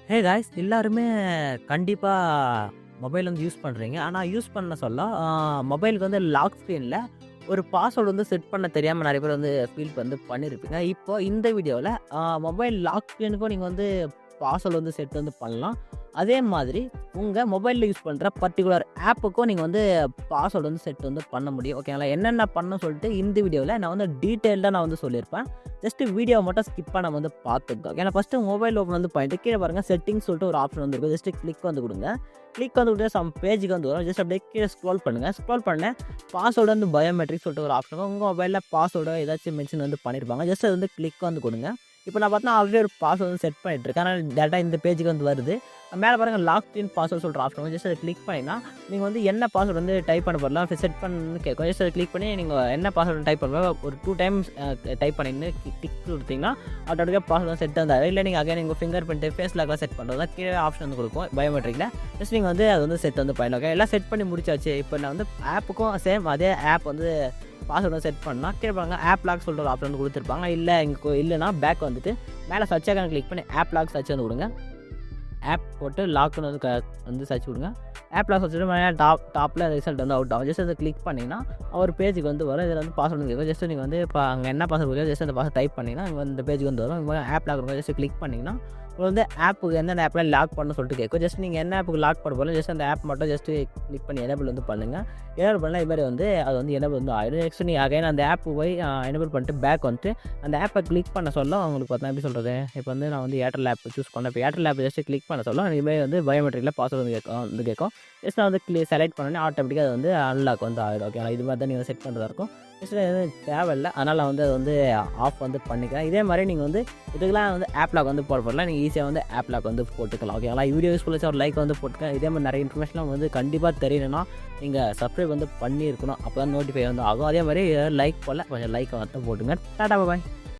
Hey guys, எல்லாருமே கண்டிப்பாக mobile வந்து யூஸ் பண்ணுறீங்க. ஆனால் யூஸ் பண்ண சொல்ல மொபைலுக்கு வந்து லாக் ஸ்க்ரீனில் ஒரு பாஸ்வேர்டு வந்து செட் பண்ண தெரியாமல் நிறைய பேர் வந்து ஃபீல் வந்து பண்ணியிருப்பீங்க. இப்போ இந்த வீடியோவில் மொபைல் லாக் ஸ்க்ரீனுக்கும் நீங்கள் வந்து பாஸ்வேர்டு வந்து செட் வந்து பண்ணலாம். அதே மாதிரி உங்கள் மொபைலில் யூஸ் பண்ணுற பர்டிகுலர் ஆப்புக்கும் நீங்கள் வந்து பாஸ்வேர்டு வந்து செட் வந்து பண்ண முடியும். ஓகேங்களா? என்னென்ன பண்ணணும்னு சொல்லிட்டு இந்த வீடியோவில் நான் வந்து டீட்டெயில்டாக நான் வந்து சொல்லியிருப்பேன். ஜஸ்ட்டு வீடியோவை மட்டும் ஸ்கிப் பண்ணாம வந்து பார்த்துக்கோங்க. ஏன்னா ஃபஸ்ட்டு மொபைல் ஓப்பன் வந்து பண்ணிட்டு கீழே பாருங்கள் செட்டிங்ஸ் சொல்லிட்டு ஒரு ஆப்ஷன் வந்து இருக்கும். ஜஸ்ட்டு கிளிக் வந்து கொடுங்க. கிளிக் வந்து கொடுத்து சம் பேஜுக்கு வந்து வரும். ஜஸ்ட் அப்படியே கீழே ஸ்க்ரோல் பண்ணுங்கள். ஸ்க்ரோல் பண்ண பாஸ்வேர்டு வந்து பயோமெட்ரிக் சொல்லிட்டு ஒரு ஆப்ஷன் இருக்கும். உங்கள் மொபைலில் பாஸ்வேர்டோ ஏதாச்சும் மென்ஷன் வந்து பண்ணியிருப்பாங்க. ஜஸ்ட் அது வந்து கிளிக் வந்து கொடுங்க. இப்போ நான் பார்த்தா ஆல்ரெடி ஒரு பாஸ்வேர்டு வந்து செட் பண்ணிட்டுருக்கேன். ஆனால் டேரெக்டாக இந்த பேஜுக்கு வந்து வருது. மேலே பாருங்கள் லாக் இன் பாஸ்வேர்டு சொல்கிற ஆப்ஷன் ஜஸ்ட் அதை கிளிக் பண்ணிங்கன்னா நீங்கள் வந்து என்ன பாஸ்வேர்டு வந்து டைப் பண்ண போடலாம் செட் பண்ணு கேட்கும். ஜஸ்ட் அதை கிளிக் பண்ணி நீங்கள் என்ன பாஸ்வேர்டு டைப் பண்ணுவோம் ஒரு 2 டைம்ஸ் டைப் பண்ணின்னு டிக் கொடுத்தீங்கன்னா ஆட்டோமேட்டிக்காக பாஸ்வேர்டு செட் வந்தாரு. இல்லை நீங்கள் அகைன் நீங்கள் ஃபிங்கர் பிரிண்ட் ஃபேஸ் லாக்லாம் செட் பண்ணுறது கீழே ஆப்ஷன் வந்து கொடுக்கும் பயோமெட்ரிக்கில். ஜஸ்ட் நீங்கள் வந்து அது வந்து செட் வந்து பண்ணலாம். எல்லாம் செட் பண்ணி முடிச்சாச்சு. இப்போ நான் வந்து ஆப்புக்கும் சேம் அதே ஆப் வந்து பாஸ்வேர்டு வந்து செட் பண்ணால் கீழே பாருங்க ஆப் லாக் சொல்கிற ஒரு ஆப்ஷன் வந்து கொடுத்துருப்பாங்க. இல்லை இங்கே இல்லைனா பேக் வந்துட்டு மேலே சர்ச் ஆகான கிளிக் பண்ணி ஆப் லாக் சர்ச் வந்து கொடுங்க. ஆப் போட்டு லாக்குன்னு வந்து சர்ச் கொடுங்க. ஆப் லாக் வச்சுட்டு மேலே டாப்பில் ரிசல்ட் வந்து அவுட் ஆகும். ஜஸ்ட் அதை கிளிக் பண்ணிங்கன்னா ஒரு பேஜுக்கு வந்து வரும். இதில் வந்து பாஸ்வேர்டு வந்து ஜஸ்ட் நீங்கள் வந்து இப்போ அங்கே என்ன பாஸ்வேர்டு ஜஸ்ட் அந்த பாஸ்வேர்டு டைப் பண்ணிங்கன்னா இங்கே இந்த பேஜுக்கு வந்து வரும். இங்கே ஆப் லாக் இருக்கும். ஜஸ்ட் கிளிக் பண்ணிங்கன்னா உங்களுக்கு வந்து ஆப்புக்கு எந்தெந்த ஆப்பில் லாக் பண்ணணும்னு சொல்லிட்டு கேட்கும். ஜஸ்ட் நீங்கள் என்ன ஆப்புக்கு லாக் பண்ண போகல ஜஸ்ட் அந்த ஆப் மட்டும் ஜஸ்ட்டு கிளிக் பண்ணி எனேபிள் வந்து பண்ணுங்கள். எனேபிள் பண்ணால் இது மாதிரி வந்து அது வந்து எனேபிள் வந்து ஆகிடும். நெக்ஸ்ட் நீங்கள் அகைன் அந்த ஆப்பு போய் எனேபிள் பண்ணிட்டு பேக் வந்துட்டு அந்த ஆப்பை கிளிக் பண்ண சொல்ல உங்களுக்கு பார்த்தா எப்படி சொல்கிறது, இப்போ வந்து நான் வந்து ஏர்டெல் ஆப் சூஸ் பண்ணேன். இப்போ ஏர்டெல் ஆப் ஜஸ்ட்டு கிளிக் பண்ண சொல்ல இதுமாதிரி வந்து பயோமெட்ரிக்கில் பாஸ்வேர்டு வந்து கேட்கும். ஜஸ்ட் நான் வந்து செலக்ட் பண்ணோன்னே ஆட்டோமேட்டிக்காக அது வந்து அன்லாக் வந்து ஆகிடும். ஓகேங்களா? இது மாதிரி தான் நீங்கள் செட் பண்ணுறதா இருக்கும். ஜஸ்ட் எதுவும் தேவையில்லை, அதனால் வந்து அது வந்து ஆஃப் வந்து பண்ணிக்கிறேன். இதே மாதிரி நீங்கள் வந்து இதுக்கெல்லாம் வந்து ஆப் லாக் வந்து போடலாம். நீங்கள் ஈஸியாக வந்து ஆப் லாக் வந்து போட்டுக்கலாம். ஓகேங்களா? வீடியோ யூஸ்ஃபுல்லாக ஒரு லைக் வந்து போட்டுக்கேன். இதே மாதிரி நிறைய இன்ஃபர்மேஷன்லாம் வந்து கண்டிப்பாக தெரியணும்னா நீங்கள் சப்ஸ்கிரைப் வந்து பண்ணியிருக்கணும். அப்போ தான் நோட்டிஃபை வந்து ஆகும். அதே மாதிரி லைக் போடல கொஞ்சம் லைக் வந்து போட்டுங்க. டாடா பாய்.